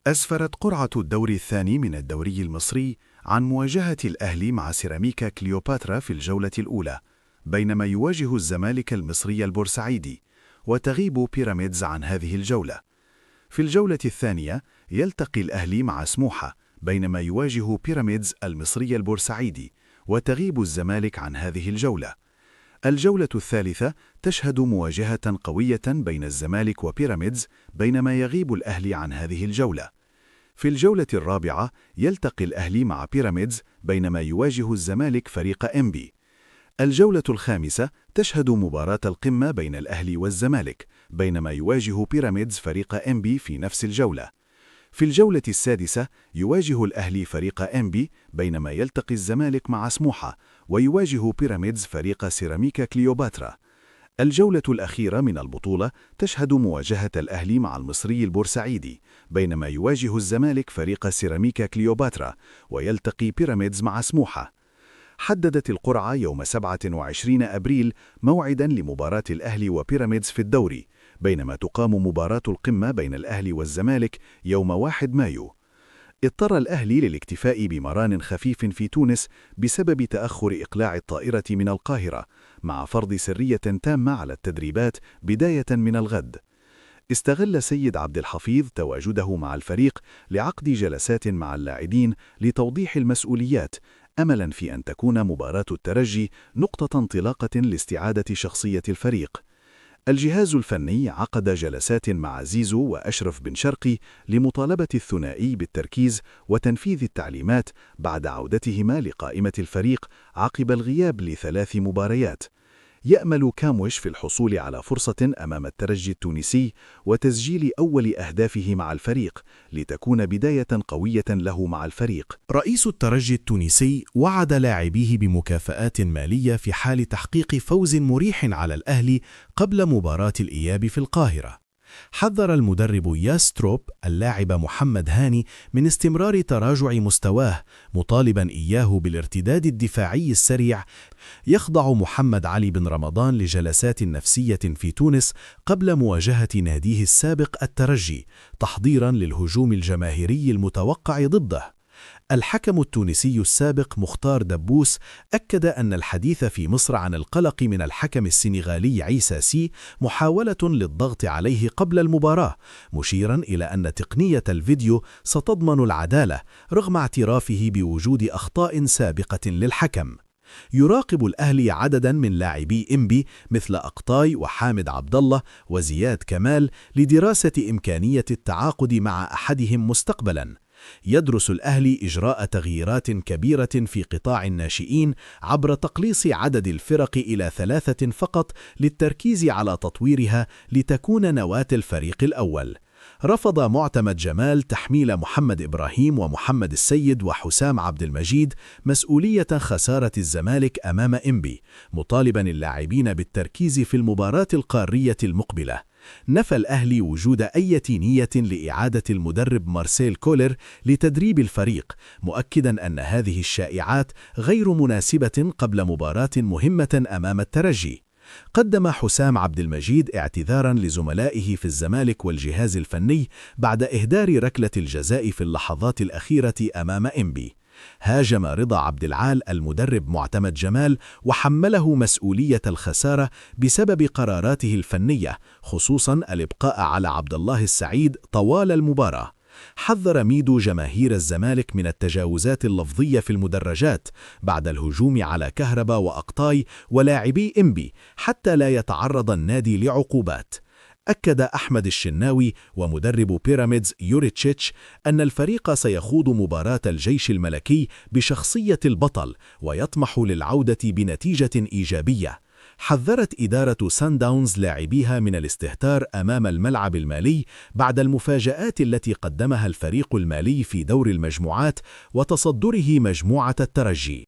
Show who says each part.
Speaker 1: أسفرت قرعة الدور الثاني من الدوري المصري عن مواجهة الأهلي مع سيراميكا كليوباترا في الجولة الأولى، بينما يواجه الزمالك المصري البورسعيدي، وتغيب بيراميدز عن هذه الجولة. في الجولة الثانية يلتقي الأهلي مع سموحة، بينما يواجه بيراميدز المصري البورسعيدي، وتغيب الزمالك عن هذه الجولة. الجولة الثالثة تشهد مواجهة قوية بين الزمالك وبيراميدز، بينما يغيب الأهلي عن هذه الجولة. في الجولة الرابعة يلتقي الأهلي مع بيراميدز، بينما يواجه الزمالك فريق إنبي. الجولة الخامسة تشهد مباراة القمة بين الأهلي والزمالك، بينما يواجه بيراميدز فريق إنبي في نفس الجولة. في الجولة السادسة يواجه الأهلي فريق إنبي، بينما يلتقي الزمالك مع سموحة، ويواجه بيراميدز فريق سيراميكا كليوباترا. الجولة الأخيرة من البطولة تشهد مواجهة الأهلي مع المصري البورسعيدي، بينما يواجه الزمالك فريق سيراميكا كليوباترا، ويلتقي بيراميدز مع سموحة. حددت القرعة يوم 27 أبريل موعداً لمباراة الأهلي وبيراميدز في الدوري، بينما تقام مباراة القمة بين الأهلي والزمالك يوم 1 مايو. اضطر الأهلي للاكتفاء بمران خفيف في تونس بسبب تأخر إقلاع الطائرة من القاهرة، مع فرض سرية تامة على التدريبات بداية من الغد. استغل سيد عبد الحفيظ تواجده مع الفريق لعقد جلسات مع اللاعبين لتوضيح المسؤوليات، أملاً في أن تكون مباراة الترجي نقطة انطلاقة لاستعادة شخصية الفريق. الجهاز الفني عقد جلسات مع زيزو وأشرف بن شرقي لمطالبة الثنائي بالتركيز وتنفيذ التعليمات بعد عودتهما لقائمة الفريق عقب الغياب ل3 مباريات. يأمل كاموش في الحصول على فرصة أمام الترجي التونسي وتسجيل أول أهدافه مع الفريق، لتكون بداية قوية له مع الفريق.
Speaker 2: رئيس الترجي التونسي وعد لاعبيه بمكافآت مالية في حال تحقيق فوز مريح على الأهلي قبل مباراة الإياب في القاهرة. حذر المدرب ياستروب اللاعب محمد هاني من استمرار تراجع مستواه، مطالبا إياه بالارتداد الدفاعي السريع. يخضع محمد علي بن رمضان لجلسات نفسية في تونس قبل مواجهة ناديه السابق الترجي، تحضيرا للهجوم الجماهيري المتوقع ضده. الحكم التونسي السابق مختار دبوس أكد أن الحديث في مصر عن القلق من الحكم السنغالي عيسى سي محاولة للضغط عليه قبل المباراة، مشيرا إلى أن تقنية الفيديو ستضمن العدالة رغم اعترافه بوجود أخطاء سابقة للحكم. يراقب الأهلي عددا من لاعبي إنبي مثل أقطاي وحامد عبد الله وزياد كمال لدراسة إمكانية التعاقد مع أحدهم مستقبلا. يدرس الأهلي إجراء تغييرات كبيرة في قطاع الناشئين عبر تقليص عدد الفرق إلى 3 فقط للتركيز على تطويرها لتكون نواة الفريق الأول. رفض معتمد جمال تحميل محمد إبراهيم ومحمد السيد وحسام عبد المجيد مسؤولية خسارة الزمالك أمام إنبي، مطالبا اللاعبين بالتركيز في المباراة القارية المقبلة. نفى الأهلي وجود أي نية لإعادة المدرب مارسيل كولر لتدريب الفريق، مؤكدا أن هذه الشائعات غير مناسبة قبل مباراة مهمة أمام الترجي. قدم حسام عبد المجيد اعتذارا لزملائه في الزمالك والجهاز الفني بعد إهدار ركلة الجزاء في اللحظات الأخيرة أمام إنبي. هاجم رضا عبد العال المدرب معتمد جمال وحمله مسؤولية الخسارة بسبب قراراته الفنية، خصوصا الإبقاء على عبد الله السعيد طوال المباراة. حذر ميدو جماهير الزمالك من التجاوزات اللفظية في المدرجات بعد الهجوم على كهربا وأقطاي ولاعبي إنبي حتى لا يتعرض النادي لعقوبات. أكد أحمد الشناوي ومدرب بيراميدز يوريتشيتش أن الفريق سيخوض مباراة الجيش الملكي بشخصية البطل ويطمح للعودة بنتيجة إيجابية. حذرت إدارة سان داونز لاعبيها من الاستهتار أمام الملعب المالي بعد المفاجآت التي قدمها الفريق المالي في دور المجموعات وتصدره مجموعة الترجي.